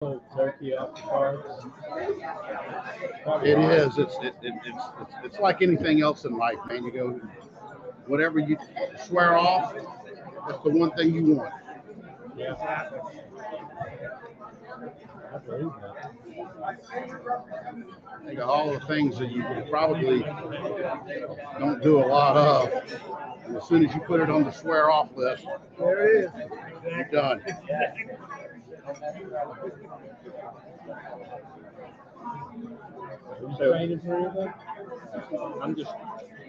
Turkey off the cards. It is. It's like anything else in life, man. You go, whatever you swear off, that's the one thing you want. Yeah, I believe that. Think of all the things that you probably don't do a lot of. And as soon as you put it on the swear off list, There it is. you're done. Are you training for anything? I'm just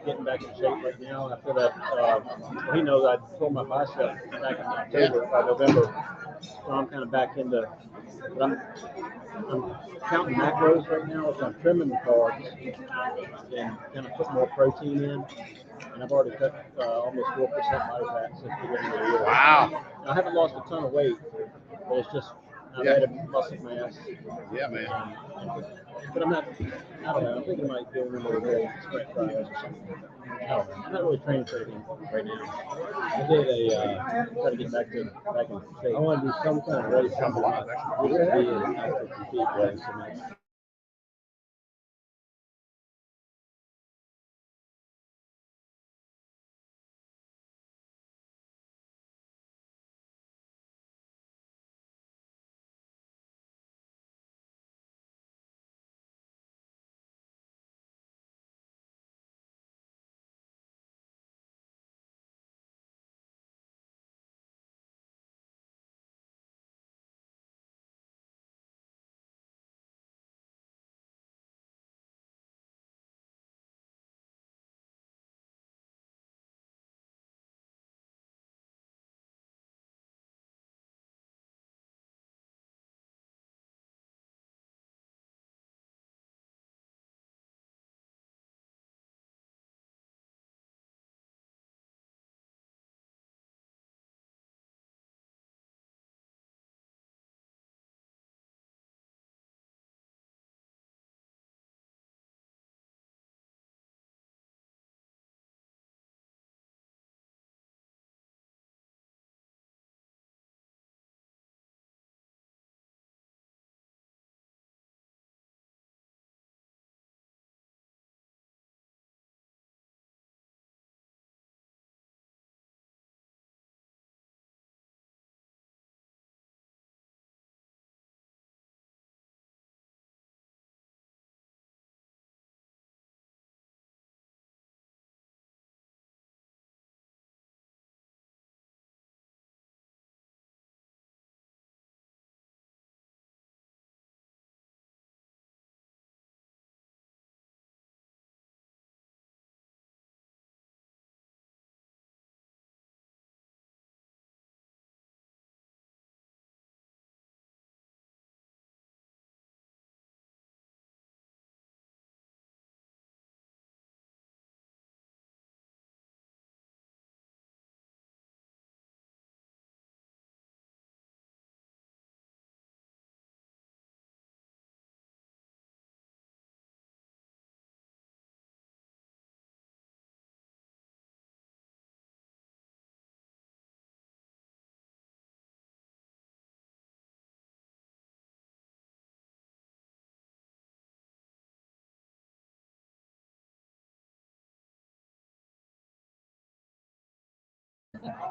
getting back in shape right now. I feel that he knows I tore my bicep back in October, November, so I'm kind of back into. But I'm counting macros right now, so I'm trimming the carbs and kind of put more protein in. And I've already cut almost 4% body fat since the beginning of the year. Wow. I haven't lost a ton of weight, but it's just I've added muscle mass. Yeah, man. But I'm not. I don't know. I'm thinking I might go into the sprint trials or something. I don't know. I'm not really training for anything right now. I did try to get back in shape. I want to do some kind of race. Something like that. Used to be an active compete race, and that's.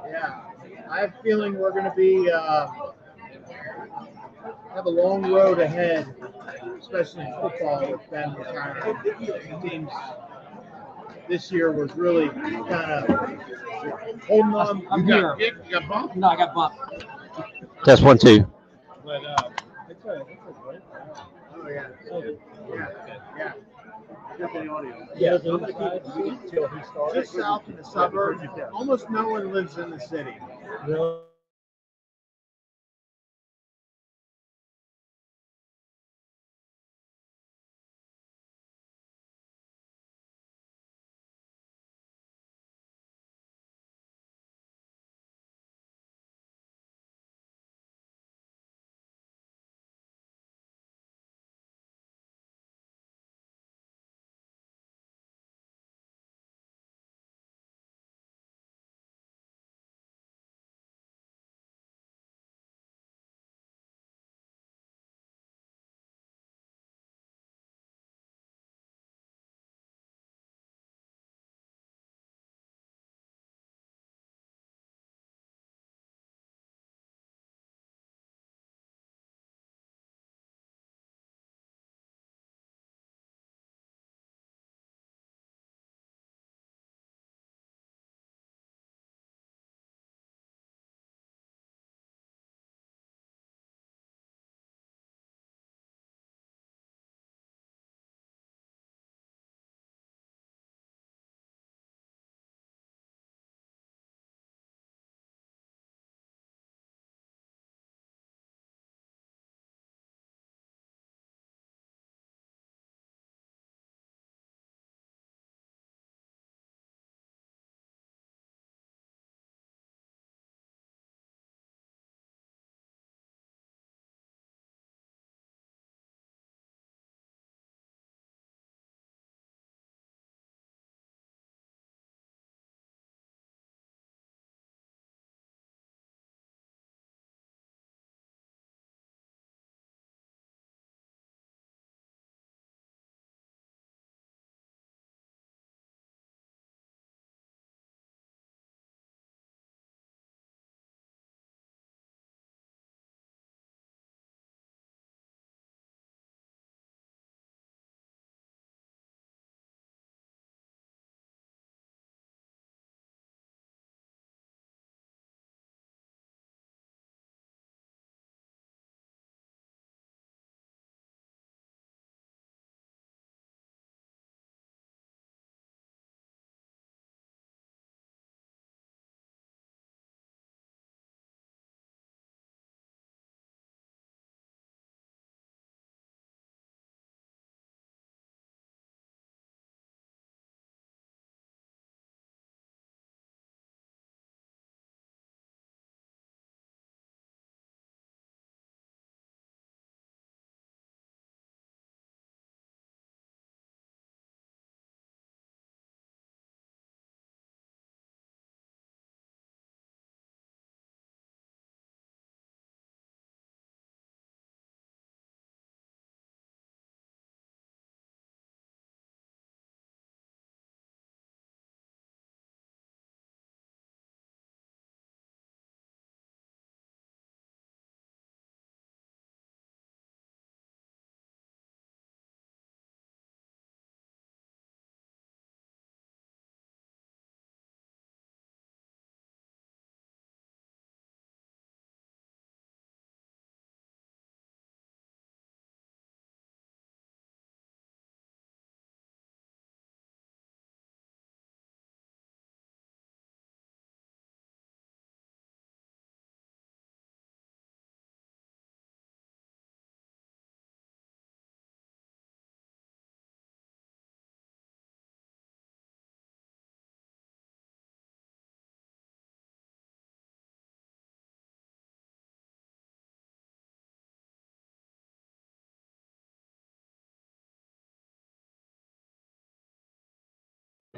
Yeah, I have a feeling we're going to be have a long road ahead, especially in football with Ben retiring. Teams this year was really kind of holding on. I'm You here. you got bumped? No, I got bumped. Test 1 2. But it's a great crowd. Oh yeah, Yeah. yeah. Get the audio. Yeah, so I'm gonna keep it until he starts. Just south in the suburbs, almost no one lives in the city. Really?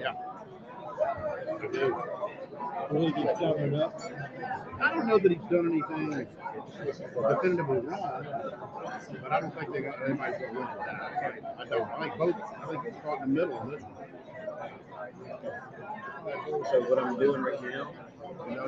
Yeah. I do. Really get covered up. I don't know that he's done anything definitively wrong, but I don't think they might go win that. I don't. I think both. I think he's caught in the middle of this one. So what I'm doing right now, You know,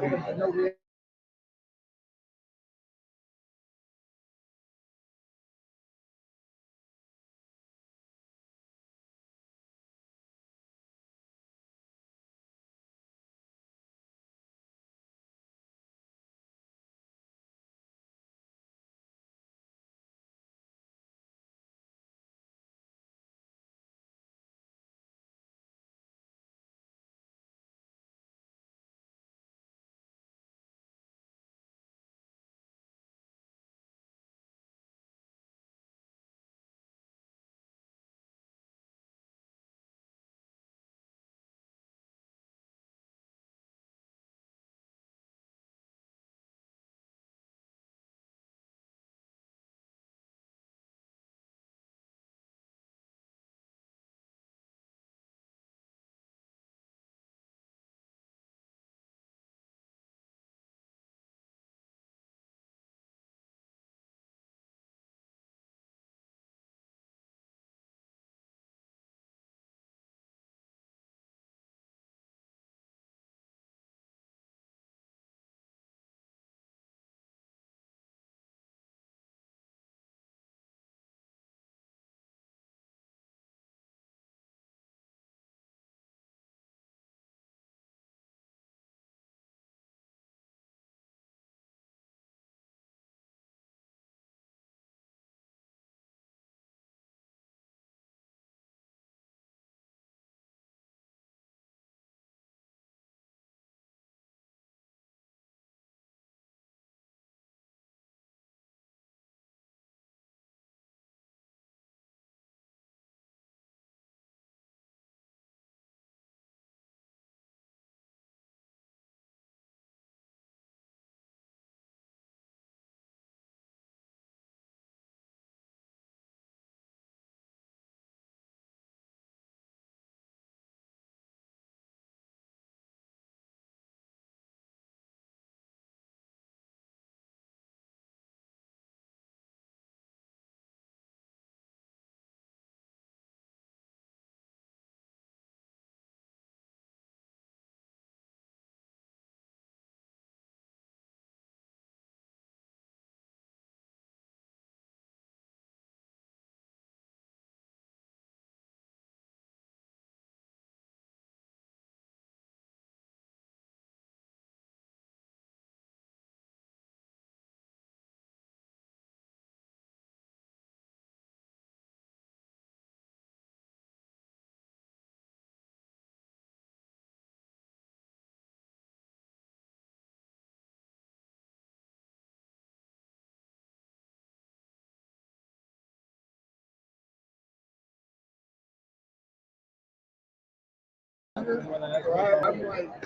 I'm like,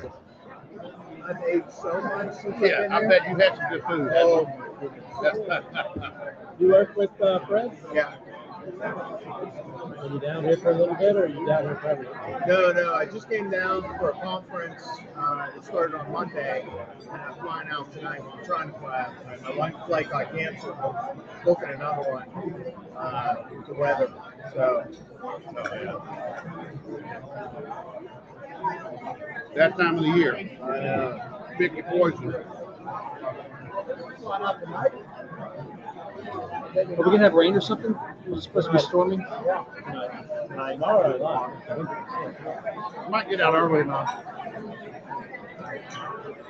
I've aged so much since I've yeah, been I here. bet you had some good food. Oh my goodness. you work with Fred? Yeah. Are you down here for a little bit, or are you down here for everything? No, I just came down for a conference. It started on Monday, and I'm flying out tonight. I'm trying to fly out tonight. My wife flight got canceled. I'm booking another one with the weather. So, That time of the year, I know. pick your poison. Are we gonna have rain or something? It's supposed to be storming. Might get out early enough.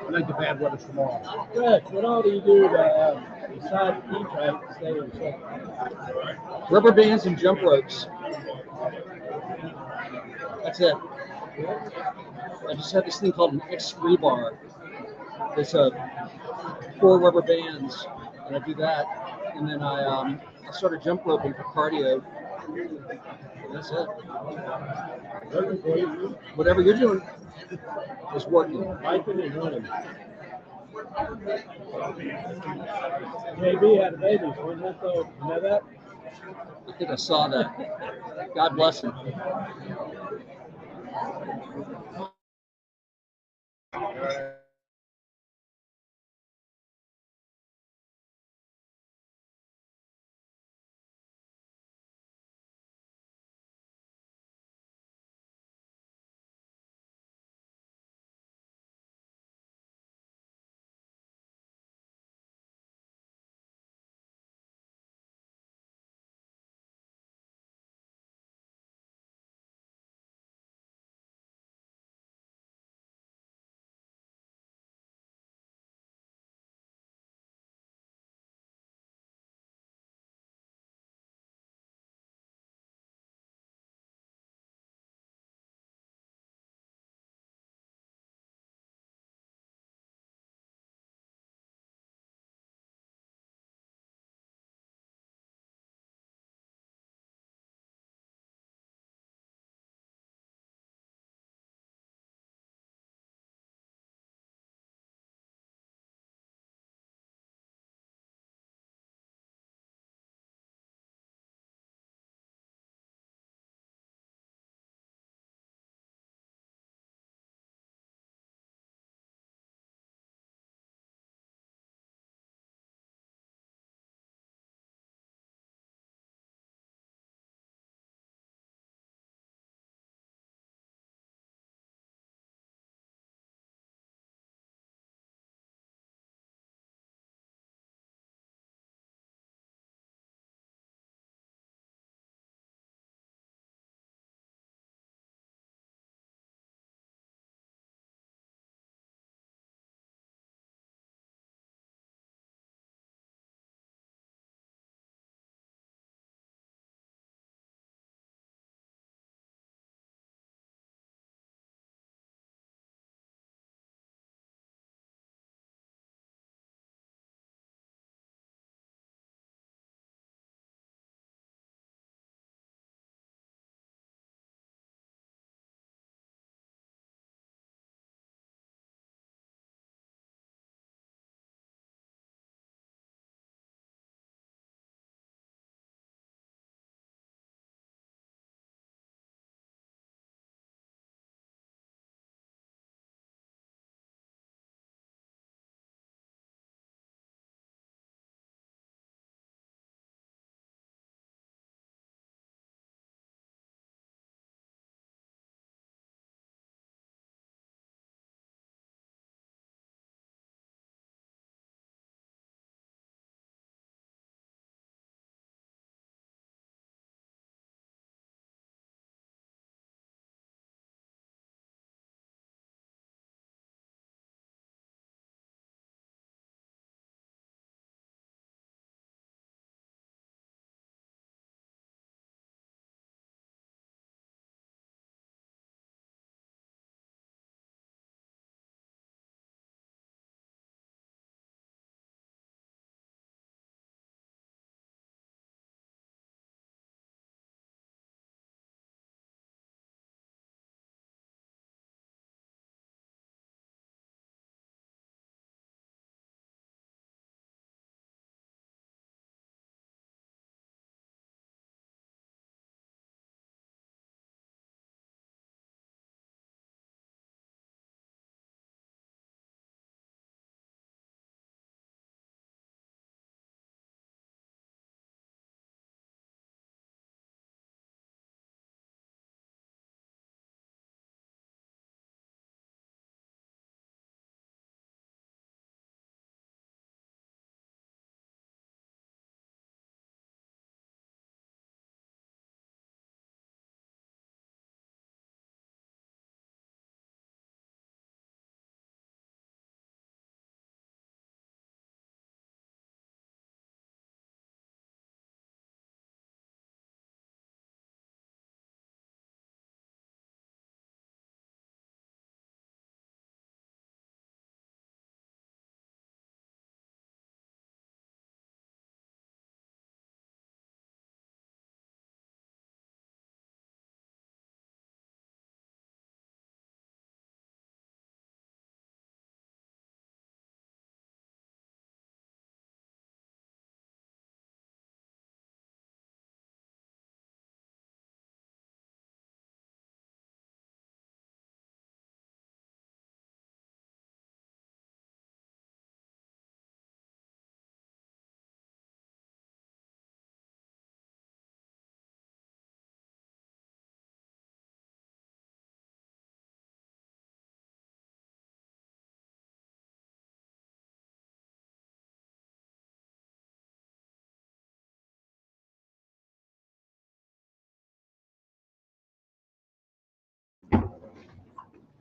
I think the bad weather's tomorrow. Good. What all do you do to decide to eat right and stay in shape? Rubber bands and jump ropes. That's it. I just have this thing called an X rebar. It's 4 rubber bands, and I do that, and then I started jump roping for cardio. And that's it. Whatever you're doing is working. Biking and running. JB had a baby 1 month old. You know that? I think I saw that. God bless him.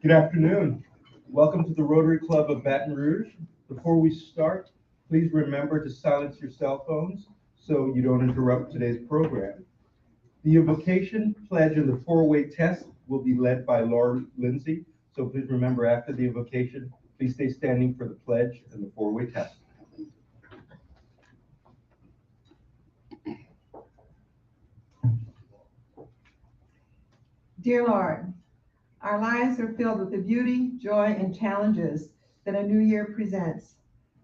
Good afternoon. Welcome to the Rotary Club of Baton Rouge. Before we start, please remember to silence your cell phones so you don't interrupt today's program. The invocation, pledge, and the four-way test will be led by Laura Lindsay. So please remember, after the invocation, please stay standing for the pledge and the four-way test. Dear Lord, our lives are filled with the beauty, joy, and challenges that a new year presents.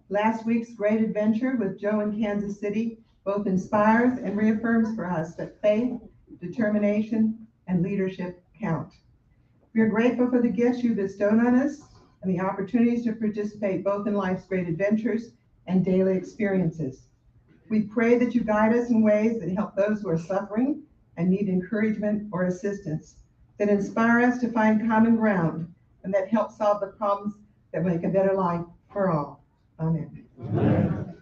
Last week's great adventure with Joe in Kansas City both inspires and reaffirms for us that faith, determination, and leadership count. We are grateful for the gifts you bestowed on us and the opportunities to participate both in life's great adventures and daily experiences. We pray that you guide us in ways that help those who are suffering and need encouragement or assistance, that inspire us to find common ground, and that help solve the problems that make a better life for all. Amen. Amen.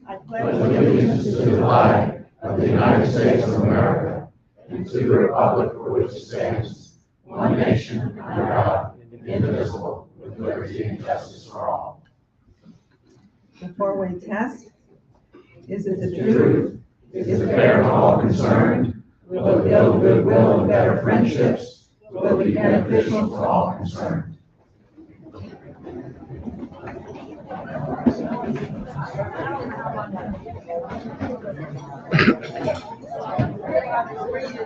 I pledge allegiance to the flag of the United States of America and to the republic for which it stands, one nation, under God, indivisible, with liberty and justice for all. The four-way test. Is it the Truth? truth? Is it fair to all concerned? Will it build goodwill and better friendships? Will it be beneficial to all concerned?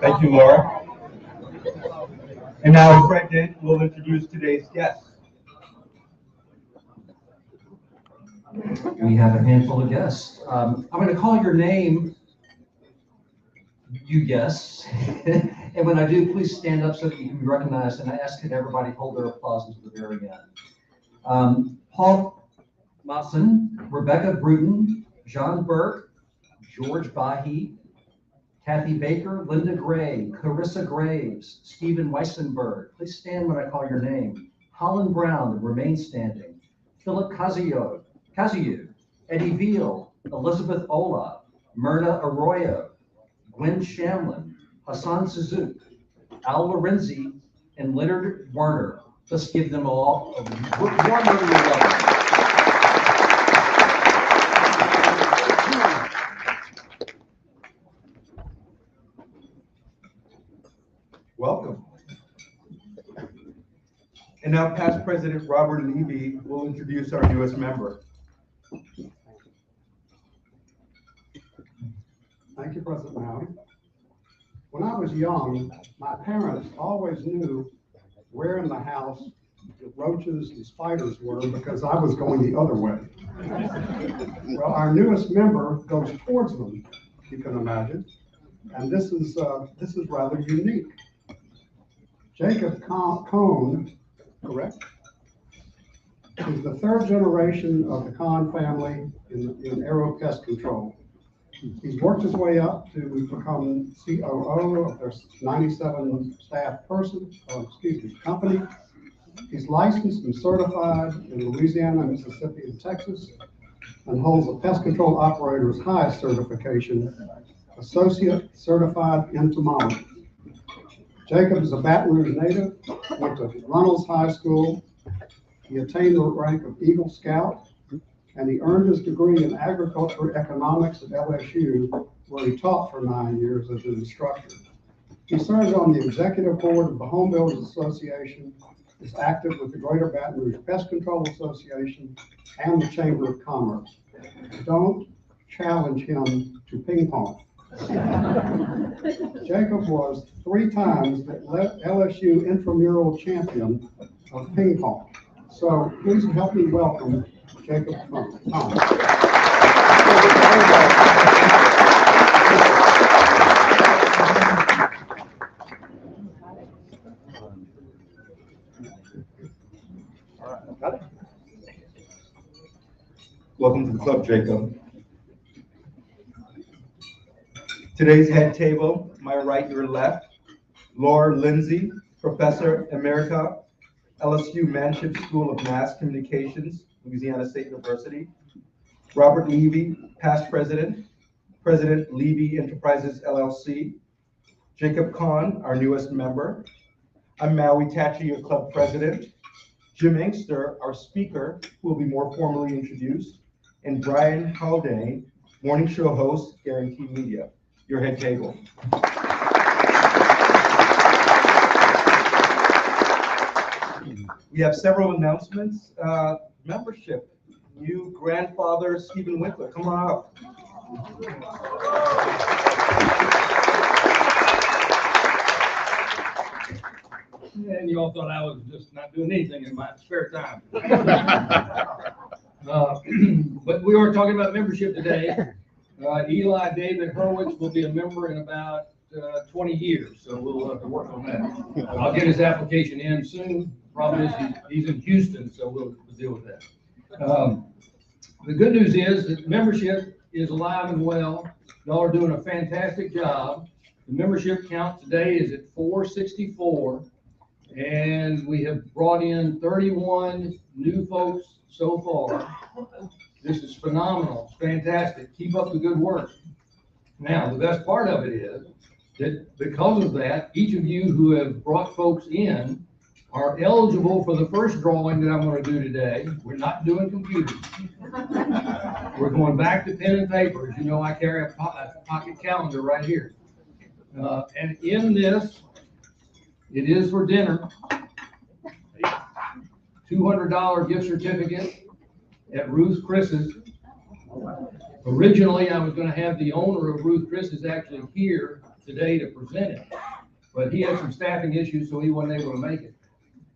Thank you, Laura. And now Fred will introduce today's guests. We have a handful of guests. I'm going to call your name, you guess. And when I do, please stand up so that you can be recognized. And I ask that everybody hold their applause until the very end. Paul Mawson, Rebecca Bruton, John Burke, George Bahi, Kathy Baker, Linda Gray, Carissa Graves, Stephen Weissenberg. Please stand when I call your name. Holland Brown, remain standing. Philip Kaziyu, Eddie Veal, Elizabeth Ola, Myrna Arroyo, Gwen Shamlin, Hassan Suzuki, Al Lorenzi, and Leonard Warner. Let's give them all a warm welcome. Welcome. And now past President Robert Levy will introduce our newest member. Thank you, President Mahoney. When I was young, my parents always knew where in the house the roaches and spiders were because I was going the other way. Well, our newest member goes towards them, you can imagine, and this is rather unique. Jacob Cohn, correct, is the third generation of the Cohn family in aero pest control. He's worked his way up to become COO of their 97 staff company. He's licensed and certified in Louisiana, Mississippi, and Texas, and holds a pest control operator's high certification, Associate Certified Entomologist. Jacob is a Baton Rouge native, went to Runnels High School. He attained the rank of Eagle Scout, and he earned his degree in agricultural economics at LSU, where he taught for 9 years as an instructor. He serves on the executive board of the Home Builders Association, is active with the Greater Baton Rouge Pest Control Association and the Chamber of Commerce. Don't challenge him to ping pong. Jacob was 3 times the LSU intramural champion of ping pong. So please help me welcome Jacob Cohn. Welcome to the club, Jacob. Today's head table, my right, your left, Laura Lindsay, Professor Emerita, LSU Manship School of Mass Communications, Louisiana State University. Robert Levy, past president, President Levy Enterprises LLC. Jacob Cohn, our newest member. I'm Maui Tachi, your club president. Jim Engster, our speaker, who will be more formally introduced, and Brian Haldane, morning show host, Guaranteed Media, your head table. We have several announcements. Membership, new grandfather Stephen Winkler, come on up. And you all thought I was just not doing anything in my spare time. But we are talking about membership today. Eli David Hurwitz will be a member in about 20 years, so we'll have to work on that. I'll get his application in soon. Problem is he's in Houston, so we'll deal with that. The good news is that membership is alive and well. Y'all are doing a fantastic job. The membership count today is at 464, and we have brought in 31 new folks so far. This is phenomenal, fantastic. Keep up the good work. Now, the best part of it is that because of that, each of you who have brought folks in are eligible for the first drawing that I'm going to do today. We're not doing computers. We're going back to pen and paper. As you know, I carry a pocket calendar right here. And in this, it is for dinner. $200 gift certificate at Ruth Chris's. Originally, I was going to have the owner of Ruth Chris's actually here today to present it, but he had some staffing issues, so he wasn't able to make it.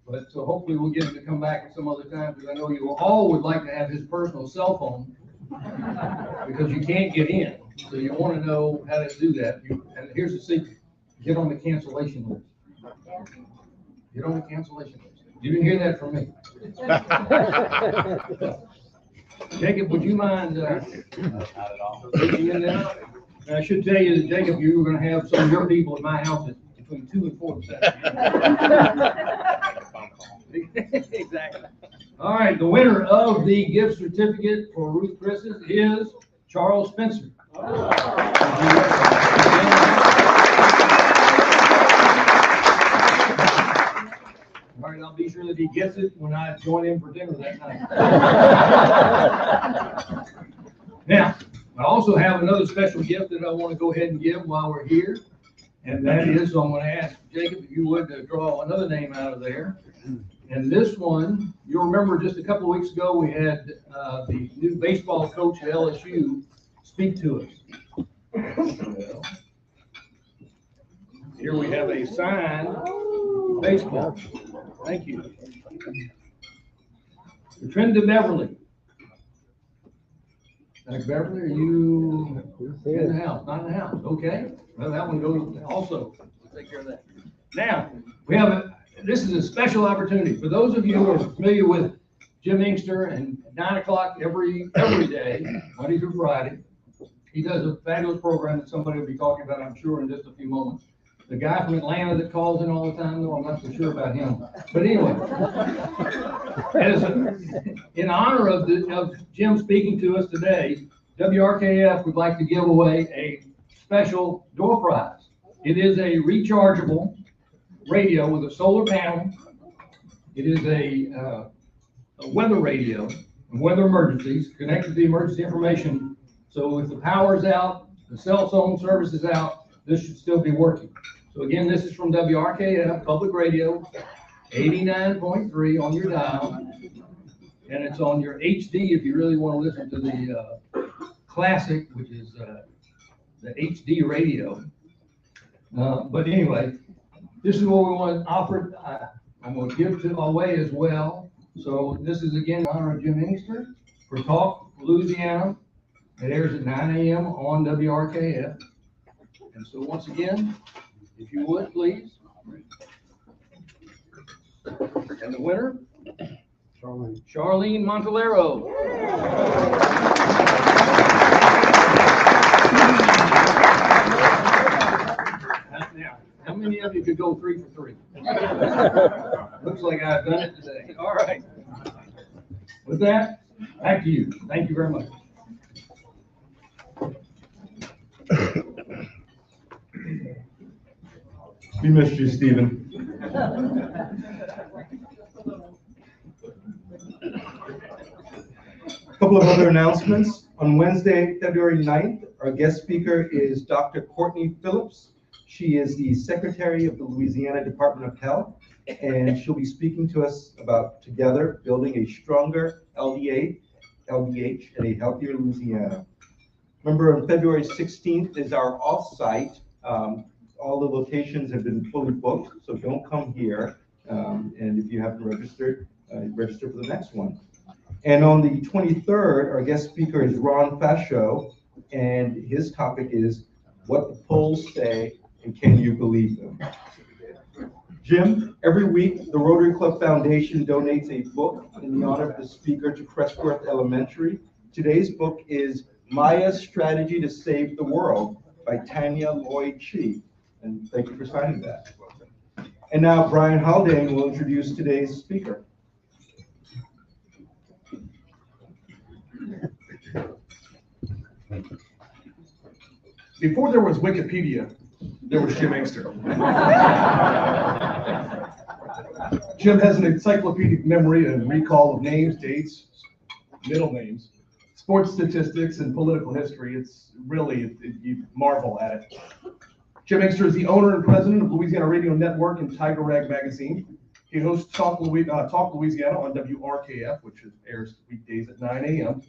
But so hopefully we'll get him to come back at some other time, because I know you all would like to have his personal cell phone because you can't get in. So you want to know how to do that. And here's the secret: get on the cancellation list. Get on the cancellation list. You didn't hear that from me. Jacob, would you mind taking in there? And I should tell you that, Jacob, you were going to have some of your people at my house at between 2 and 4 this afternoon. Exactly. All right, the winner of the gift certificate for Ruth Chris's is Charles Spencer. All right, I'll be sure that he gets it when I join him for dinner that night. Now, I also have another special gift that I want to go ahead and give while we're here. And that is, so I'm going to ask Jacob if you would draw another name out of there. And this one, you'll remember just a couple of weeks ago, we had the new baseball coach at LSU speak to us. Here we have a signed baseball. Thank you. Trenda Beverly. Beverly, are you in the house? Not in the house. Okay. Well, that one goes also. We'll take care of that. Now, we have this is a special opportunity. For those of you who are familiar with Jim Engster and 9 o'clock every day, Monday through Friday, he does a fabulous program that somebody will be talking about, I'm sure, in just a few moments. The guy from Atlanta that calls in all the time, though, I'm not so sure about him. But anyway, in honor of Jim speaking to us today, WRKF would like to give away a special door prize. It is a rechargeable radio with a solar panel. It is a weather radio, weather emergencies, connected to the emergency information. So if the power's out, the cell phone service is out, this should still be working. So again, this is from WRKF, Public Radio, 89.3 on your dial. And it's on your HD if you really want to listen to the classic, which is the HD radio. But anyway, this is what we want to offer. I'm going to give to away as well. So this is again in honor of Jim Engster for Talk Louisiana. It airs at 9 a.m. on WRKF. And so once again, if you would, please. And the winner, Charlene Montalero. Now, how many of you could go 3 for 3? Looks like I've done it today. All right. With that, back to you. Thank you very much. We missed you, Stephen. A couple of other announcements. On Wednesday, February 9th, our guest speaker is Dr. Courtney Phillips. She is the Secretary of the Louisiana Department of Health, and she'll be speaking to us about together building a stronger LDH and a healthier Louisiana. Remember, on February 16th is our off-site. All the locations have been fully booked, so don't come here. And if you haven't registered, register for the next one. And on the 23rd, our guest speaker is Ron Fascio, and his topic is what the polls say and can you believe them? Jim, every week the Rotary Club Foundation donates a book in the honor of the speaker to Crestworth Elementary. Today's book is Maya's Strategy to Save the World by Tanya Lloyd-Chi. And thank you for signing that. And now Brian Haldane will introduce today's speaker. Before there was Wikipedia, there was Jim Engster. Jim has an encyclopedic memory and recall of names, dates, middle names, sports statistics, and political history. It's really, you marvel at it. Jim Engster is the owner and president of Louisiana Radio Network and Tiger Rag Magazine. He hosts Talk Louisiana on WRKF, which airs weekdays at 9 a.m.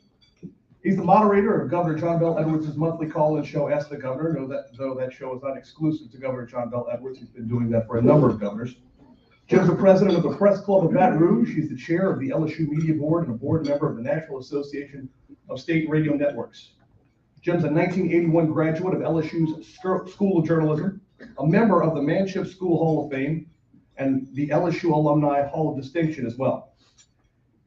He's the moderator of Governor John Bell Edwards' monthly call-in show, Ask the Governor, though that show is not exclusive to Governor John Bell Edwards. He's been doing that for a number of governors. Jim's the president of the Press Club of Baton Rouge. He's the chair of the LSU Media Board and a board member of the National Association of State Radio Networks. Jim's a 1981 graduate of LSU's School of Journalism, a member of the Manship School Hall of Fame, and the LSU Alumni Hall of Distinction as well.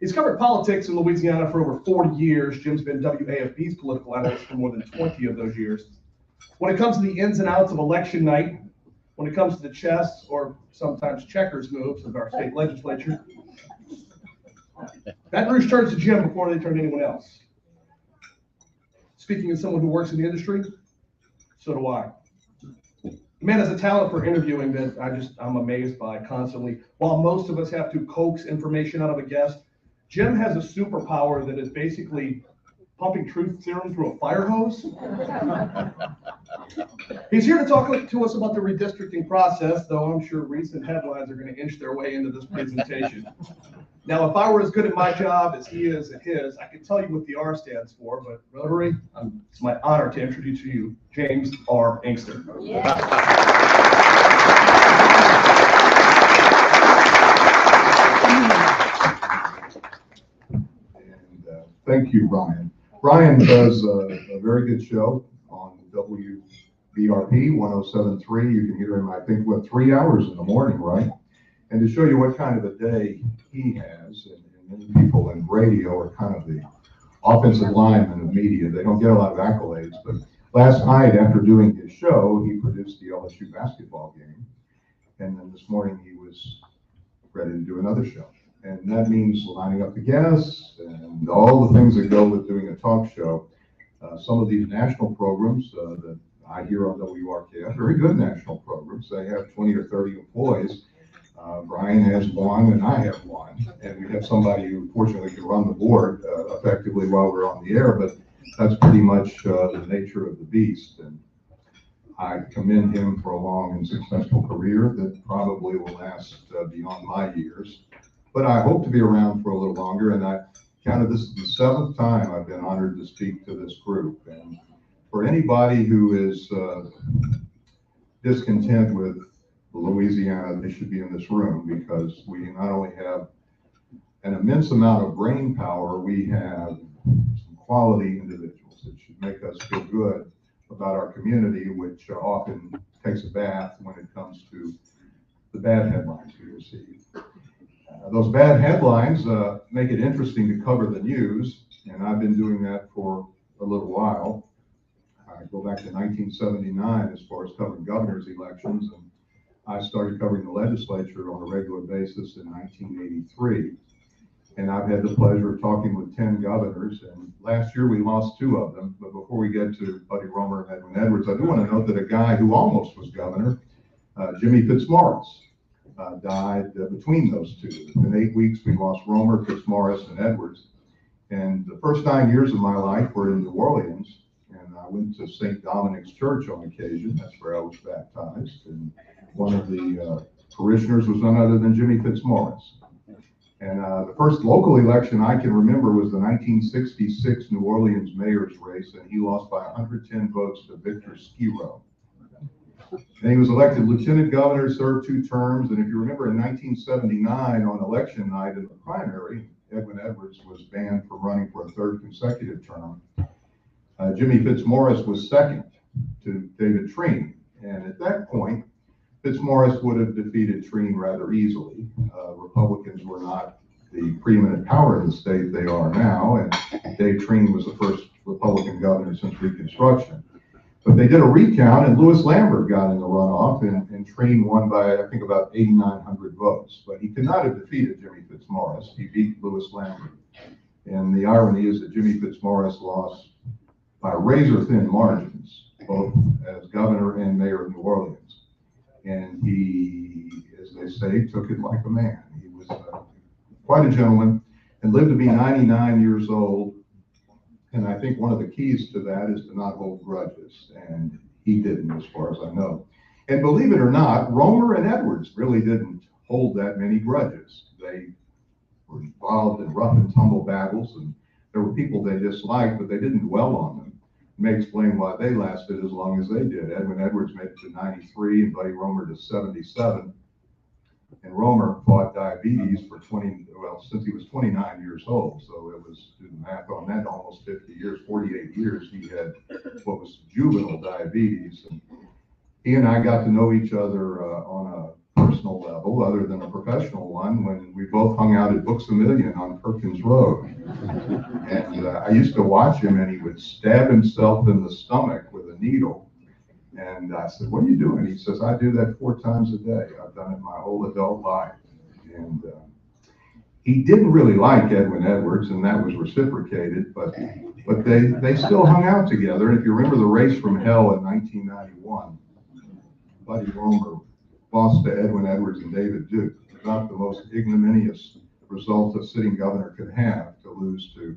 He's covered politics in Louisiana for over 40 years. Jim's been WAFB's political analyst for more than 20 of those years. When it comes to the ins and outs of election night, when it comes to the chess or sometimes checkers moves of our state legislature, Baton Rouge turns to Jim before they turn to anyone else. Speaking as someone who works in the industry, so do I. The man has a talent for interviewing that I'm amazed by constantly. While most of us have to coax information out of a guest, Jim has a superpower that is basically pumping truth serum through a fire hose. He's here to talk to us about the redistricting process, though I'm sure recent headlines are going to inch their way into this presentation. Now, if I were as good at my job as he is at his, I could tell you what the R stands for, but Rotary, it's my honor to introduce to you James R. Engster. Yeah. Thank you, Brian. Brian does a very good show on WBRP 107.3. You can hear him, I think, 3 hours in the morning, right? And to show you what kind of a day he has, and many people in radio are kind of the offensive linemen of media. They don't get a lot of accolades, but last night after doing his show, he produced the LSU basketball game. And then this morning he was ready to do another show. And that means lining up the guests and all the things that go with doing a talk show. Some of these national programs that I hear on WRKF, very good national programs. They have 20 or 30 employees. Brian has one and I have one. And we have somebody who fortunately can run the board effectively while we're on the air, but that's pretty much the nature of the beast. And I commend him for a long and successful career that probably will last beyond my years. But I hope to be around for a little longer, and I counted this is the 7th time I've been honored to speak to this group. And for anybody who is discontent with Louisiana, they should be in this room, because we not only have an immense amount of brain power, we have some quality individuals that should make us feel good about our community, which often takes a bath when it comes to the bad headlines we receive. Those bad headlines make it interesting to cover the news, and I've been doing that for a little while. I go back to 1979 as far as covering governor's elections, and I started covering the legislature on a regular basis in 1983. And I've had the pleasure of talking with 10 governors, and last year we lost 2 of them. But before we get to Buddy Romer and Edwin Edwards, I do want to note that a guy who almost was governor, Jimmy Fitzmaurice, died between those two. In 8 weeks, we lost Romer, Fitzmaurice, and Edwards. And the first 9 years of my life were in New Orleans, and I went to St. Dominic's Church on occasion. That's where I was baptized. And one of the parishioners was none other than Jimmy Fitzmaurice. And the first local election I can remember was the 1966 New Orleans mayor's race, and he lost by 110 votes to Victor Skiro. And he was elected lieutenant governor, served 2 terms, and if you remember in 1979 on election night in the primary, Edwin Edwards was banned from running for a 3rd consecutive term. Jimmy Fitzmaurice was second to David Treen, and at that point, Fitzmaurice would have defeated Treen rather easily. Republicans were not the preeminent power in the state they are now, and Dave Treen was the first Republican governor since Reconstruction. But they did a recount, and Louis Lambert got in the runoff, and Treen won by, I think, about 8,900 votes. But he could not have defeated Jimmy Fitzmaurice. He beat Louis Lambert. And the irony is that Jimmy Fitzmaurice lost by razor-thin margins, both as governor and mayor of New Orleans. And he, as they say, took it like a man. He was quite a gentleman and lived to be 99 years old. And I think one of the keys to that is to not hold grudges. And he didn't, as far as I know. And believe it or not, Romer and Edwards really didn't hold that many grudges. They were involved in rough and tumble battles, and there were people they disliked, but they didn't dwell on them. It may explain why they lasted as long as they did. Edwin Edwards made it to 93 and Buddy Romer to 77. And Romer fought diabetes for since he was 29 years old. So it was, do the math on that, almost 50 years, 48 years, he had what was juvenile diabetes. And he and I got to know each other on a personal level, other than a professional one, when we both hung out at Books A Million on Perkins Road. And I used to watch him, and he would stab himself in the stomach with a needle. And I said, "What are you doing?" He says, "I do that 4 times a day. I've done it my whole adult life." And he didn't really like Edwin Edwards, and that was reciprocated, but they still hung out together. And if you remember the race from hell in 1991, Buddy Romer lost to Edwin Edwards and David Duke. Not the most ignominious result a sitting governor could have, to lose to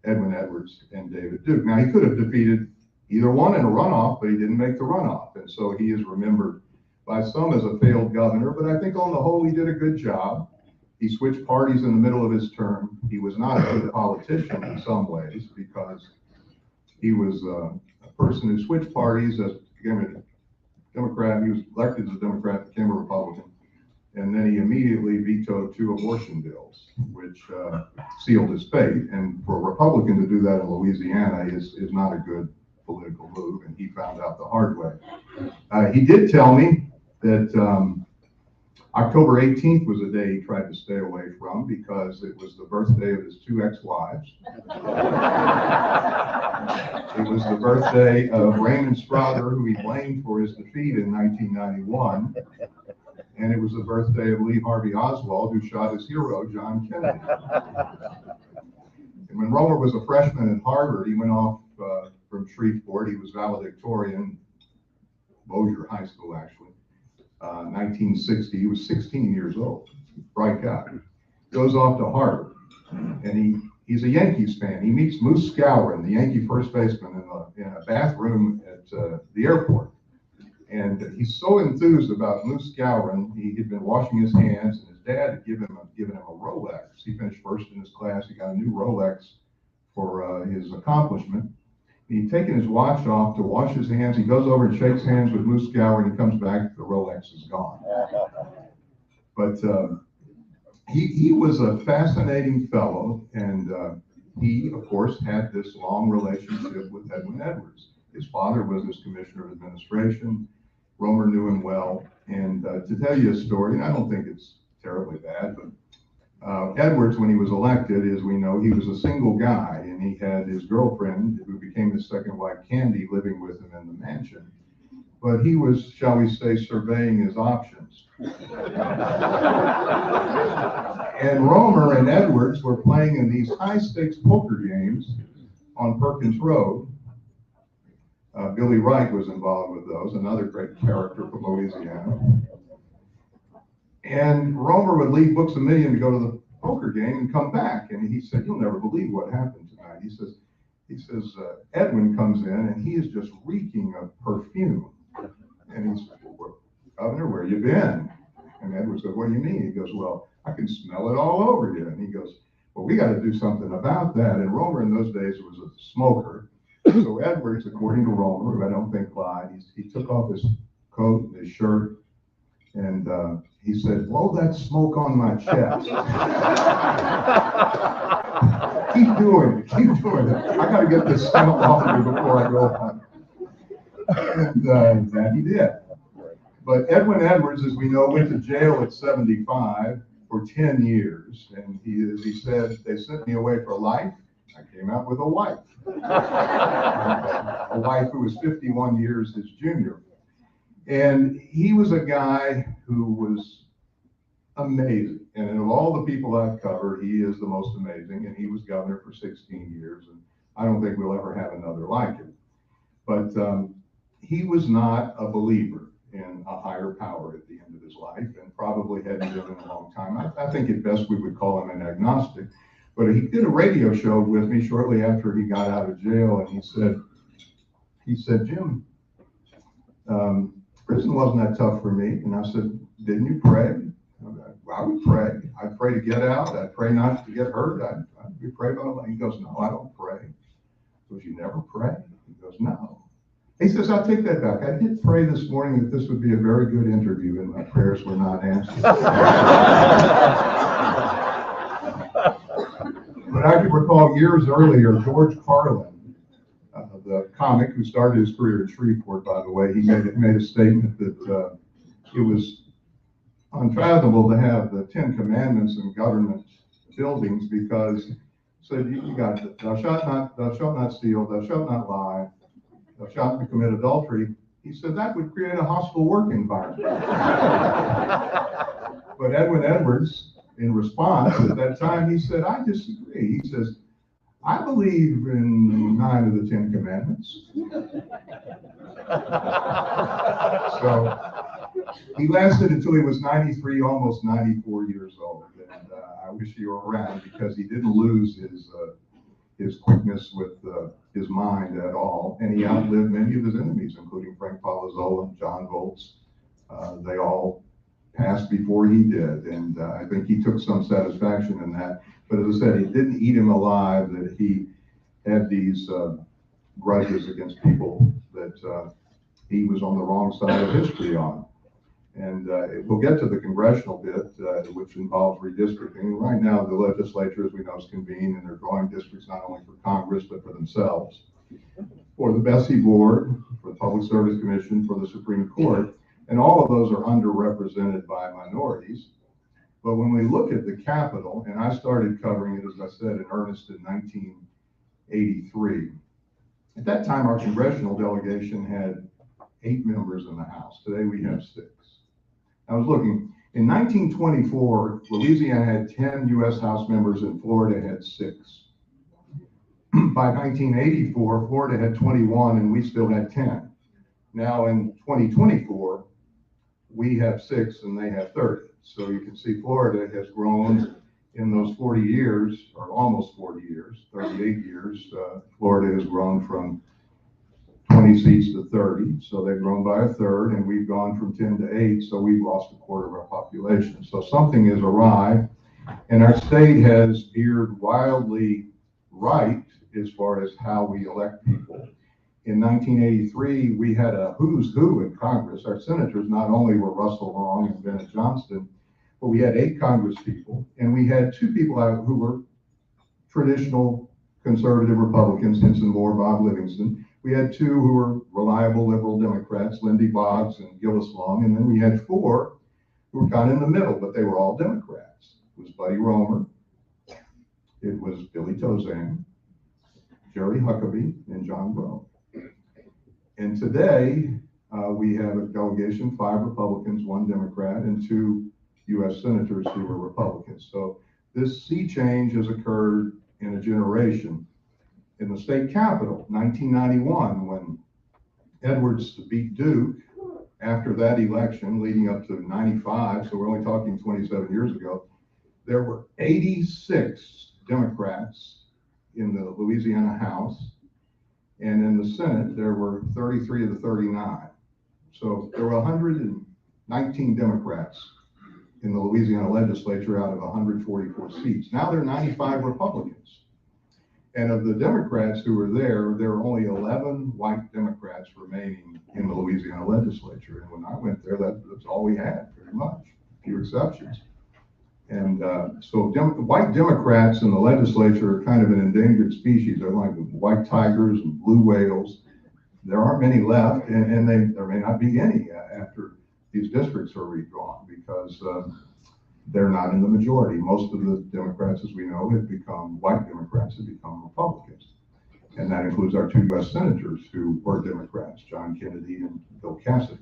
Edwin Edwards and David Duke. Now, he could have defeated either one in a runoff, but he didn't make the runoff. And so he is remembered by some as a failed governor, but I think on the whole, he did a good job. He switched parties in the middle of his term. He was not a good politician in some ways, because he was a person who switched parties as became a Democrat. He was elected as a Democrat, became a Republican. And then he immediately vetoed 2 abortion bills, which sealed his fate. And for a Republican to do that in Louisiana is not a good political move, and he found out the hard way. He did tell me that October 18th was a day he tried to stay away from, because it was the birthday of his 2 ex-wives. It was the birthday of Raymond Strother, who he blamed for his defeat in 1991. And it was the birthday of Lee Harvey Oswald, who shot his hero, John Kennedy. And when Romer was a freshman at Harvard, he went off from Shreveport. He was valedictorian, Bossier High School, actually. 1960, he was 16 years old, bright guy. Goes off to Harvard, and he's a Yankees fan. He meets Moose Skowron, the Yankee first baseman, in a bathroom at the airport. And he's so enthused about Moose Skowron, he had been washing his hands, and his dad had given him a Rolex. He finished first in his class. He got a new Rolex for his accomplishment. He'd taken his watch off to wash his hands. He goes over and shakes hands with Moose Skowron. He comes back, the Rolex is gone. But he was a fascinating fellow, and he, of course, had this long relationship with Edwin Edwards. His father was his commissioner of administration. Romer knew him well. And to tell you a story, and I don't think it's terribly bad, but Edwards, when he was elected, as we know, he was a single guy, and he had his girlfriend, who became his second wife, Candy, living with him in the mansion. But he was, shall we say, surveying his options. And Romer and Edwards were playing in these high-stakes poker games on Perkins Road. Billy Wright was involved with those, another great character from Louisiana. And Romer would leave Books A Million to go to the poker game and come back. And he said, "You'll never believe what happened tonight." He says, Edwin comes in and he is just reeking of perfume. And he said, "Well, Governor, where you been?" And Edward said, "What do you mean?" He goes, "Well, I can smell it all over you." And he goes, "Well, we got to do something about that." And Romer in those days was a smoker. So Edwards, according to Romer, who I don't think lied, he took off his coat and his shirt, and he said, "Blow that smoke on my chest." Keep doing it. I got to get this smell off me before I go on. And that he did. But Edwin Edwards, as we know, went to jail at 75 for 10 years. And he said, "They sent me away for life. I came out with a wife." A wife who was 51 years his junior. And he was a guy who was amazing. And of all the people I've covered, he is the most amazing. And he was governor for 16 years. And I don't think we'll ever have another like him. But he was not a believer in a higher power at the end of his life, and probably hadn't been in a long time. I think at best we would call him an agnostic. But he did a radio show with me shortly after he got out of jail, and he said, "Jim, prison wasn't that tough for me." And I said, "Didn't you pray?" "I would pray. I'd pray to get out. I'd pray not to get hurt. I'd pray about it." He goes, "No, I don't pray." I goes, "You never pray?" He goes, "No." He says, "I'll take that back. I did pray this morning that this would be a very good interview, and my prayers were not answered." But I can recall years earlier, George Carlin, the comic who started his career at Shreveport, by the way, he made a statement that it was unfathomable to have the 10 Commandments in government buildings because you got thou shalt not steal, thou shalt not lie, thou shalt not commit adultery. He said that would create a hostile work environment. But Edwin Edwards, in response at that time, he said, "I disagree." He says, "I believe in 9 of the 10 Commandments." So he lasted until he was 93, almost 94 years old. And I wish he were around because he didn't lose his quickness with his mind at all. And he outlived many of his enemies, including Frank Palazzolo, John Volz. They all passed before he did. And I think he took some satisfaction in that. But as I said, it didn't eat him alive that he had these grudges against people that he was on the wrong side of history on. And we'll get to the congressional bit, which involves redistricting. Right now, the legislature, as we know, is convened, and they're drawing districts not only for Congress, but for themselves. For the Bessie Board, for the Public Service Commission, for the Supreme Court, and all of those are underrepresented by minorities. But when we look at the Capitol, and I started covering it, as I said, in earnest in 1983. At that time, our congressional delegation had 8 members in the House. Today, we have 6. I was looking, in 1924, Louisiana had 10 U.S. House members and Florida had 6. By 1984, Florida had 21 and we still had 10. Now in 2024, we have 6 and they have 30. So you can see Florida has grown in those 40 years, or almost 40 years, 38 years. Florida has grown from 20 seats to 30, so they've grown by a third, and we've gone from 10 to 8, so we've lost a quarter of our population. So something is awry, and our state has veered wildly right as far as how we elect people. In 1983, we had a who's who in Congress. Our senators not only were Russell Long and Bennett Johnston, but we had 8 Congress people, and we had 2 people who were traditional conservative Republicans, Henson Moore, Bob Livingston. We had 2 who were reliable liberal Democrats, Lindy Boggs and Gillis Long, and then we had 4 who were kind of in the middle, but they were all Democrats. It was Buddy Romer, it was Billy Tozan, Jerry Huckabee, and John Breaux. And today, we have a delegation, 5 Republicans, 1 Democrat, and 2 U.S. senators who are Republicans. So this sea change has occurred in a generation. In the state capitol, 1991, when Edwards beat Duke after that election, leading up to 95, so we're only talking 27 years ago, there were 86 Democrats in the Louisiana House, and in the Senate, there were 33 of the 39. So there were 119 Democrats in the Louisiana legislature out of 144 seats. Now there are 95 Republicans. And of the Democrats who were there were only 11 white Democrats remaining in the Louisiana legislature. And when I went there, that's all we had, pretty much, a few exceptions. And so white Democrats in the legislature are kind of an endangered species. They're like white tigers and blue whales. There aren't many left, and there may not be any after these districts are redrawn, because they're not in the majority. Most of the Democrats, as we know, white Democrats have become Republicans. And that includes our 2 U.S. senators who were Democrats, John Kennedy and Bill Cassidy.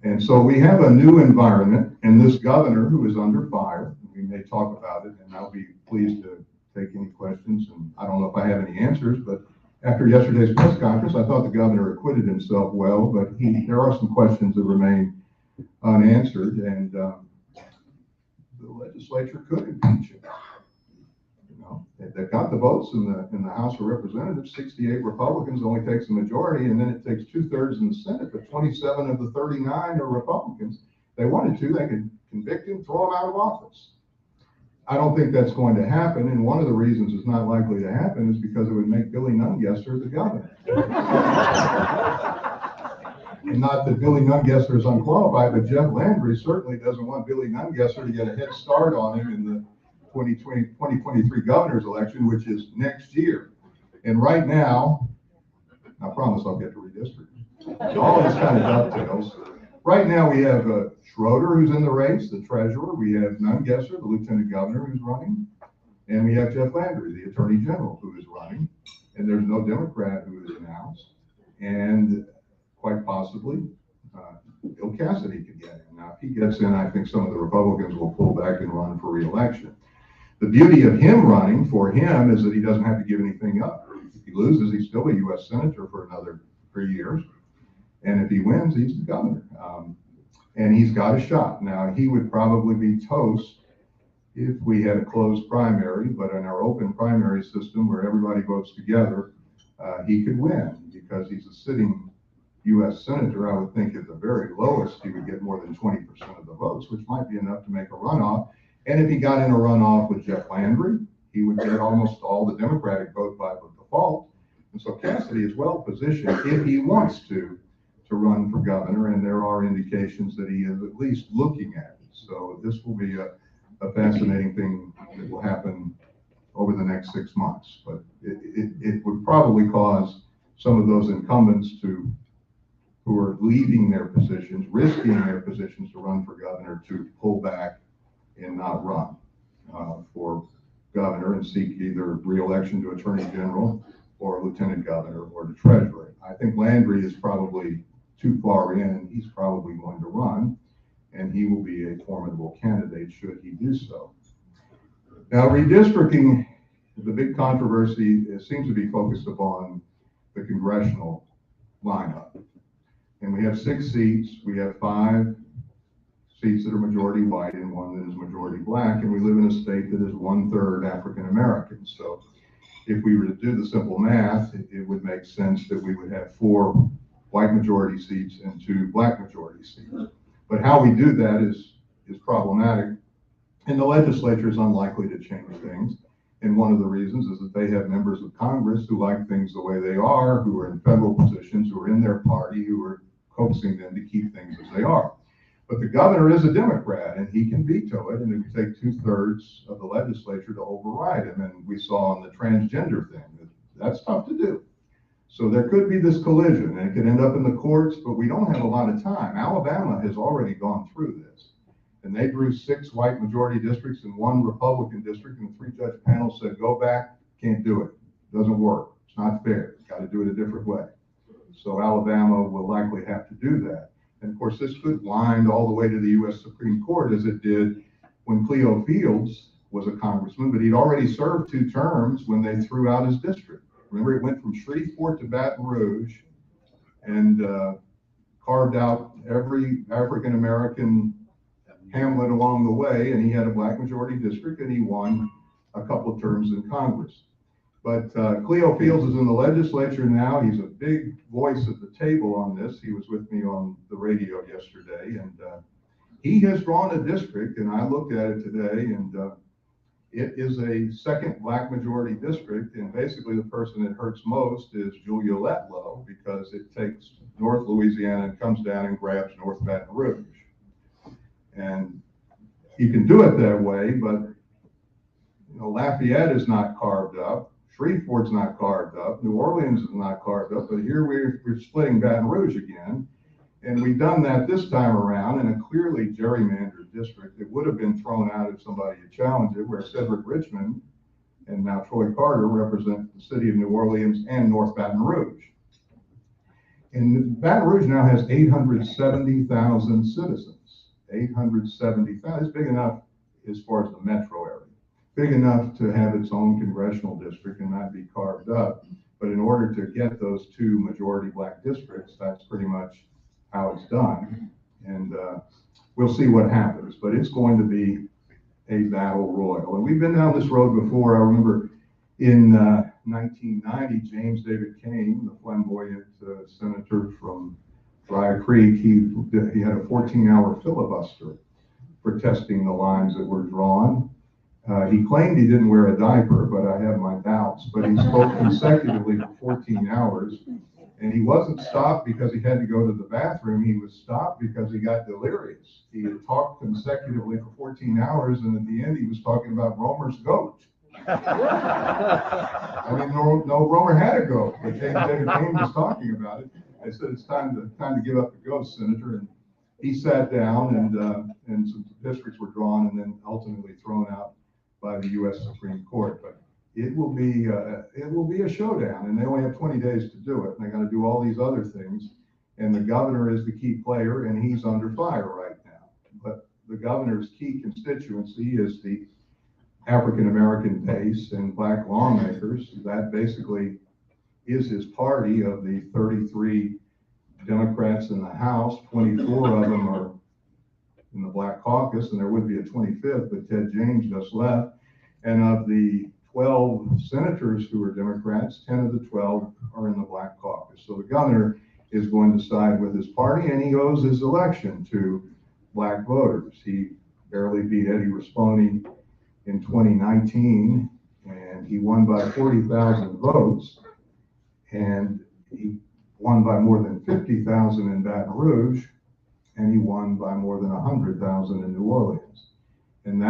And so we have a new environment, and this governor who is under fire, we may talk about it, and I'll be pleased to take any questions. And I don't know if I have any answers, but after yesterday's press conference, I thought the governor acquitted himself well, but there are some questions that remain unanswered, and the legislature could impeach him. You know, they've got the votes in the House of Representatives. 68 Republicans only takes the majority, and then it takes 2/3 in the Senate. But 27 of the 39 are Republicans. If they wanted to, they could convict him, throw him out of office. I don't think that's going to happen, and one of the reasons it's not likely to happen is because it would make Billy Nungesser the governor. And not that Billy Nungesser is unqualified, but Jeff Landry certainly doesn't want Billy Nungesser to get a head start on him in the 2023 governor's election, which is next year. And right now, I promise I'll get to redistricting. All of this kind of dovetails. Right now, we have Schroeder, who's in the race, the treasurer. We have Nungesser, the lieutenant governor, who's running. And we have Jeff Landry, the attorney general, who is running. And there's no Democrat who is announced. And quite possibly, Bill Cassidy could get in. Now, if he gets in, I think some of the Republicans will pull back and run for re-election. The beauty of him running for him is that he doesn't have to give anything up. If he loses, he's still a U.S. senator for another 3 years. And if he wins, he's the governor. And he's got a shot. Now, he would probably be toast if we had a closed primary, but in our open primary system where everybody votes together, he could win because he's a sitting U.S. senator. I would think at the very lowest, he would get more than 20% of the votes, which might be enough to make a runoff. And if he got in a runoff with Jeff Landry, he would get almost all the Democratic vote by default. And so Cassidy is well positioned if he wants to run for governor, and there are indications that he is at least looking at it. So this will be a fascinating thing that will happen over the next 6 months. But it would probably cause some of those incumbents who are leaving their positions, risking their positions to run for governor, to pull back and not run for governor and seek either re-election to attorney general or lieutenant governor or to treasurer. I think Landry is probably too far in. He's probably going to run, and he will be a formidable candidate should he do so. Now, redistricting, the big controversy seems to be focused upon the congressional lineup. And we have 6 seats. We have 5 seats that are majority white and 1 that is majority black. And we live in a state that is 1/3 African American. So if we were to do the simple math, it would make sense that we would have 4 white majority seats and 2 black majority seats. But how we do that is problematic. And the legislature is unlikely to change things. And one of the reasons is that they have members of Congress who like things the way they are, who are in federal positions, who are in their party, who are coaxing them to keep things as they are. But the governor is a Democrat, and he can veto it, and it would take 2/3 of the legislature to override him. And we saw on the transgender thing that that's tough to do. So there could be this collision, and it could end up in the courts, but we don't have a lot of time. Alabama has already gone through this, and they drew 6 white majority districts and 1 Republican district, and the 3-judge panel said, go back, can't do it. Doesn't work. It's not fair. Got to do it a different way. So Alabama will likely have to do that. And of course, this could wind all the way to the U.S. Supreme Court, as it did when Cleo Fields was a congressman, but he'd already served 2 terms when they threw out his district. Remember, it went from Shreveport to Baton Rouge, and carved out every African-American hamlet along the way, and he had a black majority district, and he won a couple of terms in Congress. But Cleo Fields is in the legislature now. He's a big voice at the table on this. He was with me on the radio yesterday, and he has drawn a district, and I looked at it today, and it is a second black majority district, and basically the person it hurts most is Julia Letlow, because it takes North Louisiana and comes down and grabs North Baton Rouge. And you can do it that way, but you know, Lafayette is not carved up, Shreveport's not carved up, New Orleans is not carved up, but here we're splitting Baton Rouge again. And we've done that this time around in a clearly gerrymandered district. It would have been thrown out if somebody had challenged it, where Cedric Richmond and now Troy Carter represent the city of New Orleans and North Baton Rouge. And Baton Rouge now has 870,000 citizens. 870,000, it's big enough as far as the metro area. Big enough to have its own congressional district and not be carved up. But in order to get those two majority black districts, that's pretty much how it's done. And we'll see what happens, but it's going to be a battle royal. And we've been down this road before. I remember in 1990, James David Kane, the flamboyant senator from Dry Creek, he had a 14-hour filibuster protesting the lines that were drawn. He claimed he didn't wear a diaper, but I have my doubts. But he spoke consecutively for 14 hours. And he wasn't stopped because he had to go to the bathroom. He was stopped because he got delirious. He had talked consecutively for 14 hours, and at the end, he was talking about Romer's goat. I mean, no Romer had a goat, but James David Kane was talking about it. I said, it's time to give up the goat, Senator. And he sat down, and some districts were drawn and then ultimately thrown out by the U.S. Supreme Court. But it will be a showdown, and they only have 20 days to do it. And they got to do all these other things, and the governor is the key player, and he's under fire right now. But the governor's key constituency is the African American base and black lawmakers. That basically is his party. Of the 33 Democrats in the House, 24 of them are in the Black Caucus, and there would be a 25th, but Ted James just left. And of the 12 senators who are Democrats, 10 of the 12 are in the Black Caucus. So the governor is going to side with his party, and he owes his election to black voters. He barely beat Eddie Rispone in 2019, and he won by 40,000 votes, and he won by more than 50,000 in Baton Rouge, and he won by more than 100,000 in New Orleans. And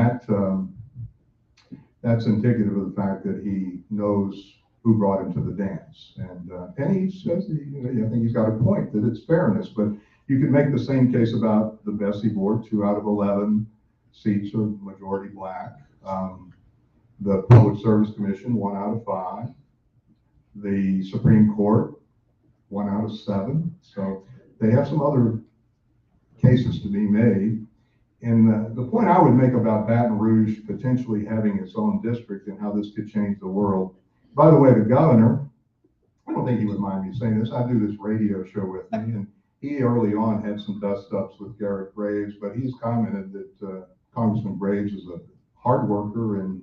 that's indicative of the fact that he knows who brought him to the dance. And he says, I think he's got a point that it's fairness, but you can make the same case about the Bessie board. 2 out of 11 seats are majority black. The Public Service Commission, 1 out of 5. The Supreme Court, 1 out of 7. So they have some other cases to be made. And the point I would make about Baton Rouge potentially having its own district and how this could change the world. By the way, the governor, I don't think he would mind me saying this. I do this radio show with me, and he early on had some dust-ups with Garrett Graves, but he's commented that Congressman Graves is a hard worker and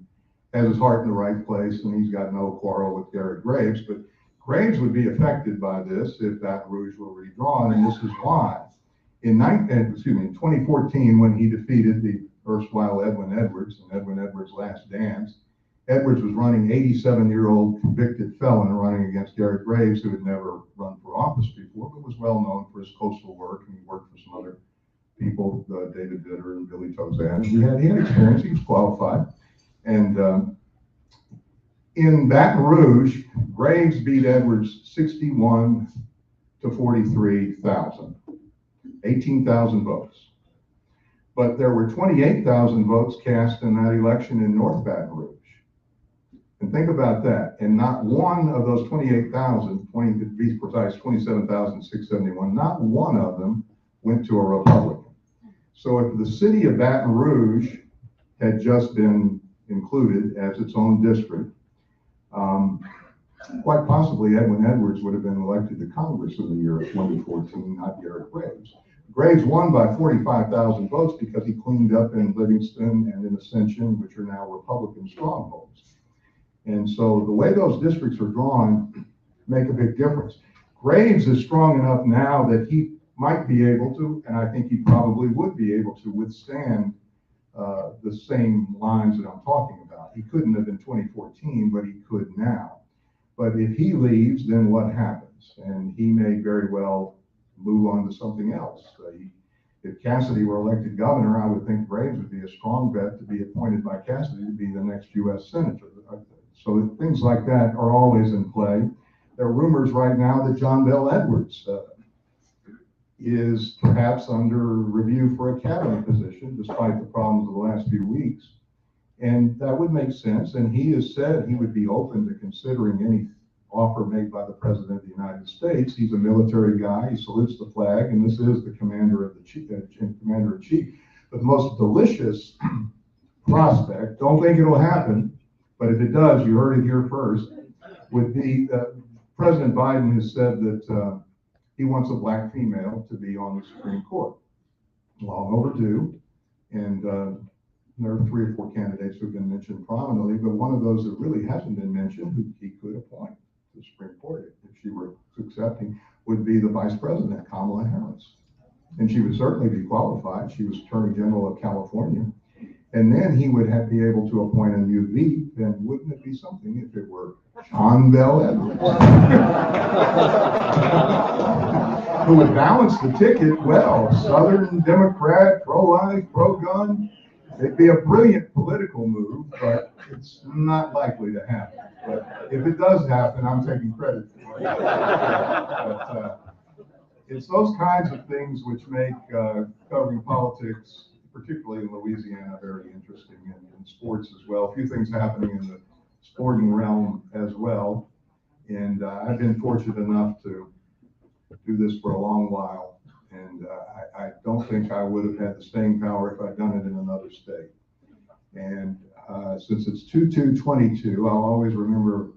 has his heart in the right place, and he's got no quarrel with Garrett Graves. But Graves would be affected by this if Baton Rouge were redrawn, and this is why. In 2014, when he defeated the erstwhile Edwin Edwards in Edwin Edwards' last dance, Edwards was running 87-year-old convicted felon running against Garrett Graves, who had never run for office before, but was well known for his coastal work, and he worked for some other people, David Vitter and Billy Tozan. He had experience, he was qualified. And in Baton Rouge, Graves beat Edwards 61 to 43,000. 18,000 votes. But there were 28,000 votes cast in that election in North Baton Rouge. And think about that. And not one of those 28,000, to be precise, 27,671, not one of them went to a Republican. So if the city of Baton Rouge had just been included as its own district, quite possibly Edwin Edwards would have been elected to Congress in the year of 2014, not Garrett Graves. Graves won by 45,000 votes because he cleaned up in Livingston and in Ascension, which are now Republican strongholds. And so the way those districts are drawn make a big difference. Graves is strong enough now that he might be able to, and I think he probably would be able to withstand the same lines that I'm talking about. He couldn't have in 2014, but he could now. But if he leaves, then what happens? And he may very well move on to something else. If Cassidy were elected governor, I would think Graves would be a strong bet to be appointed by Cassidy to be the next U.S. senator. So things like that are always in play. There are rumors right now that John Bell Edwards is perhaps under review for a cabinet position, despite the problems of the last few weeks. And that would make sense. And he has said he would be open to considering any offer made by the President of the United States. He's a military guy. He salutes the flag, and this is the commander of the chief, commander-in-chief. But the most delicious prospect, don't think it'll happen, but if it does, you heard it here first, would be President Biden has said that he wants a black female to be on the Supreme Court. Long overdue, and there are 3 or 4 candidates who have been mentioned prominently, but one of those that really hasn't been mentioned, who he could appoint to the Supreme Court if she were accepting, would be the Vice President, Kamala Harris. And she would certainly be qualified. She was Attorney General of California. And then he would be able to appoint a new V, and wouldn't it be something if it were John Bell Edwards? Who would balance the ticket well, Southern Democrat, pro-life, pro-gun. It'd be a brilliant political move, but it's not likely to happen. But if it does happen, I'm taking credit for it. But, it's those kinds of things which make covering politics, particularly in Louisiana, very interesting, and sports as well. A few things happening in the sporting realm as well. And I've been fortunate enough to do this for a long while. And I don't think I would have had the staying power if I'd done it in another state. And since it's 2/2/22, I'll always remember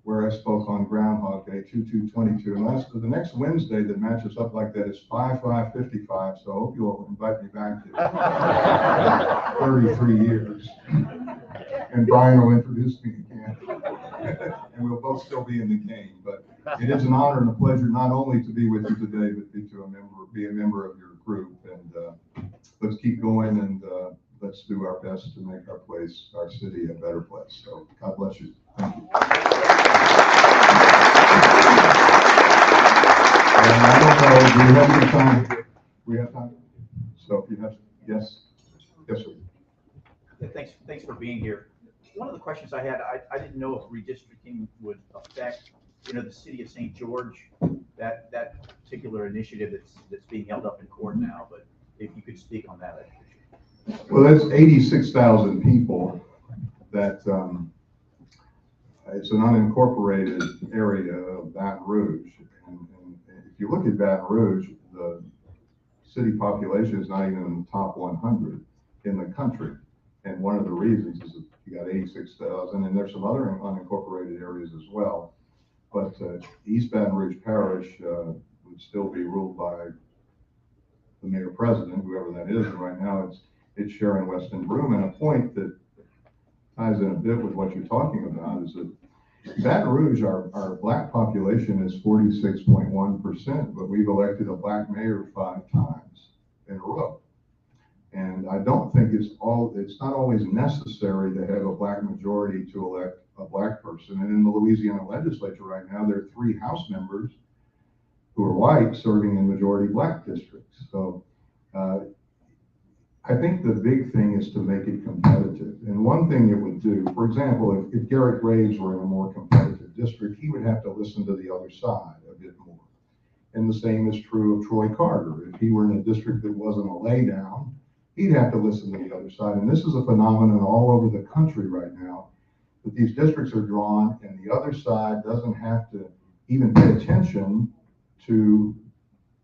where I spoke on Groundhog Day, 2/2/22. And the next Wednesday that matches up like that is 5/5/55. So I hope you'll invite me back to 33 years. And Brian will introduce me again. And we'll both still be in the game. But it is an honor and a pleasure not only to be with you today, but be a member of your group. And let's keep going, and let's do our best to make our place, our city, a better place. So God bless you. Thank you. And I don't know, do we have any time? We have time? So if you have, yes, sir. Yeah, thanks for being here. One of the questions I had, I didn't know if redistricting would affect, the city of St. George, that particular initiative that's being held up in court now, but if you could speak on that, I'd appreciate it. Well, that's 86,000 people that, it's an unincorporated area of Baton Rouge. And if you look at Baton Rouge, the city population is not even in the top 100 in the country. And one of the reasons is that you got 86,000, and there's some other unincorporated areas as well. But East Baton Rouge Parish would still be ruled by the mayor-president, whoever that is. And right now it's Sharon Weston Broome. And a point that ties in a bit with what you're talking about is that Baton Rouge, our black population is 46.1%, but we've elected a black mayor 5 times in a row. And I don't think it's not always necessary to have a black majority to elect a black person. And in the Louisiana legislature right now, there are 3 House members who are white serving in majority black districts. So I think the big thing is to make it competitive. And one thing it would do, for example, if Garrett Graves were in a more competitive district, he would have to listen to the other side a bit more. And the same is true of Troy Carter. If he were in a district that wasn't a laydown, he'd have to listen to the other side. And this is a phenomenon all over the country right now, that these districts are drawn and the other side doesn't have to even pay attention to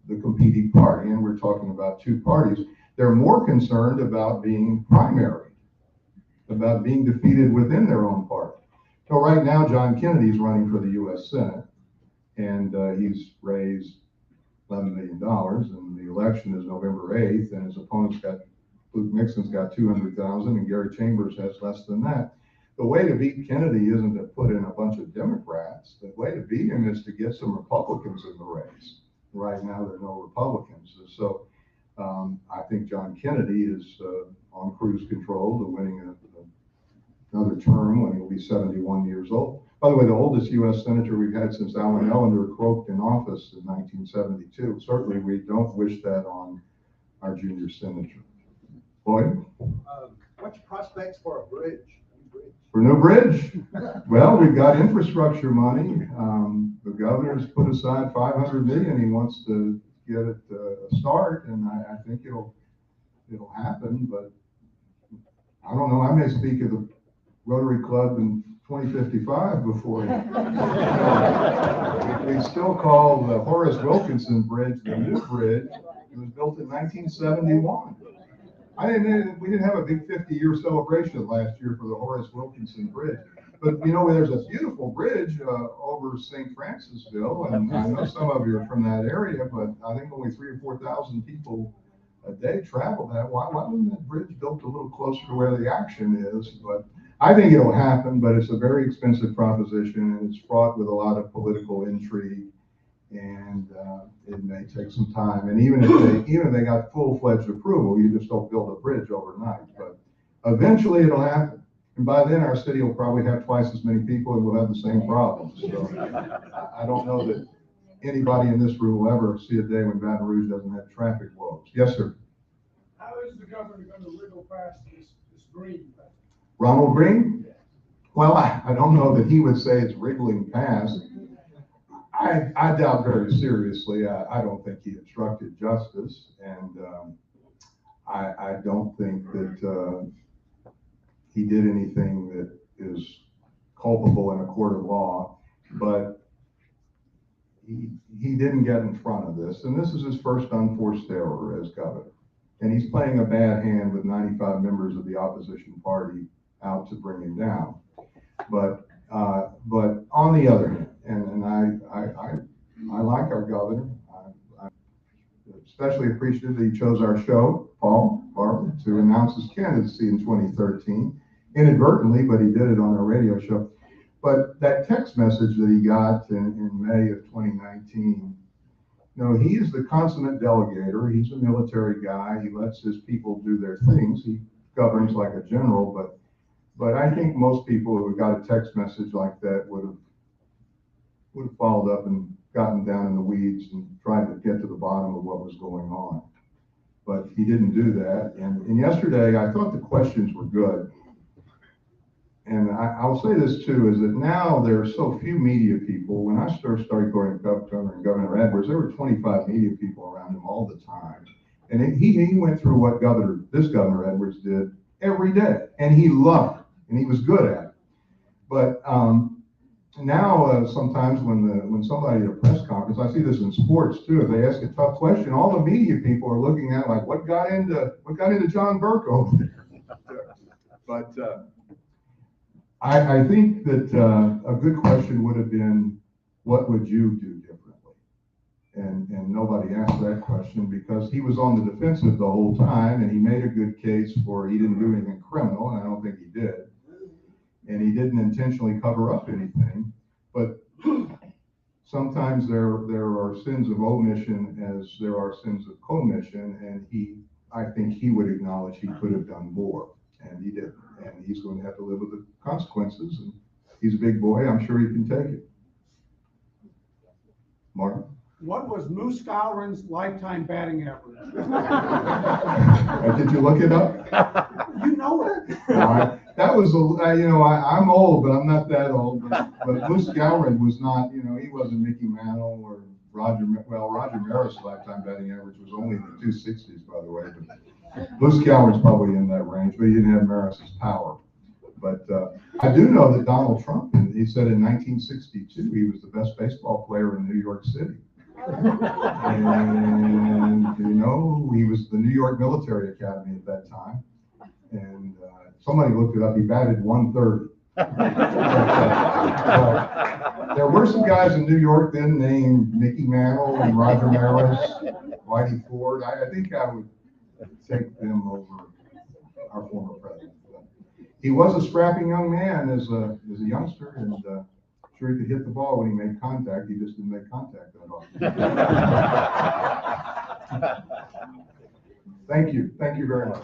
the competing party. And we're talking about 2 parties. They're more concerned about being primary, about being defeated within their own party. So right now, John Kennedy's running for the U.S. Senate, and he's raised $11 million, and the election is November 8th, and his opponent's got, Luke Nixon's got 200,000, and Gary Chambers has less than that. The way to beat Kennedy isn't to put in a bunch of Democrats. The way to beat him is to get some Republicans in the race. Right now, there are no Republicans. So I think John Kennedy is on cruise control to winning another term when he'll be 71 years old. By the way, the oldest U.S. senator we've had since Allen Ellender croaked in office in 1972. Certainly, we don't wish that on our junior senator. Boyd? What's your prospects for a bridge? For new bridge? Well, we've got infrastructure money. The governor's put aside $500 million. He wants to get it a start, and I think it'll happen. But I don't know. I may speak at the Rotary Club in 2055 before. We still call the Horace Wilkinson Bridge the new bridge. It was built in 1971. We didn't have a big 50-year celebration last year for the Horace Wilkinson Bridge. But you know, there's a beautiful bridge over St. Francisville, and I know some of you are from that area, but I think only 3,000 or 4,000 people a day travel that. Why wasn't that bridge built a little closer to where the action is? But I think it'll happen, but it's a very expensive proposition, and it's fraught with a lot of political intrigue, and it may take some time. And even if they got full-fledged approval, you just don't build a bridge overnight. But eventually it'll happen. And by then our city will probably have twice as many people and we'll have the same problems. So I don't know that anybody in this room will ever see a day when Baton Rouge doesn't have traffic woes. Yes, sir. How is the governor going to wriggle past this green? Ronald Green? Well, I don't know that he would say it's wriggling past. I doubt very seriously. I don't think he obstructed justice, and I don't think that he did anything that is culpable in a court of law, but he didn't get in front of this, and this is his first unforced error as governor, and he's playing a bad hand with 95 members of the opposition party out to bring him down. But on the other hand, and I like our governor. I'm especially appreciative that he chose our show, Paul Barber, to announce his candidacy in 2013, inadvertently, but he did it on our radio show. But that text message that he got in May of 2019, he is the consummate delegator. He's a military guy. He lets his people do their things. He governs like a general, but I think most people who got a text message like that would have followed up and gotten down in the weeds and tried to get to the bottom of what was going on. But he didn't do that. And yesterday, I thought the questions were good. And I'll say this too, is that now there are so few media people. When I started going to Governor Edwards, there were 25 media people around him all the time. And he went through what this Governor Edwards did every day. And he loved it, and he was good at it. But now sometimes when somebody at a press conference, I see this in sports too, if they ask a tough question, all the media people are looking at like, what got into John Burke over there? But I think that a good question would have been, what would you do differently? And nobody asked that question because he was on the defensive the whole time, and he made a good case for he didn't do anything criminal, and I don't think he did. And he didn't intentionally cover up anything, but sometimes there are sins of omission as there are sins of commission, and I think he would acknowledge he could have done more, and he didn't, and he's going to have to live with the consequences, and he's a big boy, I'm sure he can take it. Martin? What was Moose Gowron's lifetime batting average? Did you look it up? You know it. That was, I'm old, but I'm not that old. But Moose Gowron was not, he wasn't Mickey Mantle or Roger Maris' lifetime batting average was only in the 260s, by the way. But Moose Gowron's probably in that range, but he didn't have Maris's power. But I do know that Donald Trump, he said in 1962, he was the best baseball player in New York City. And, he was the New York Military Academy at that time. And somebody looked it up, he batted 130. There were some guys in New York then named Mickey Mantle and Roger Maris, Whitey Ford. I think I would take them over our former president. But he was a scrappy young man as a youngster, and sure he could hit the ball when he made contact. He just didn't make contact that often. Thank you very much.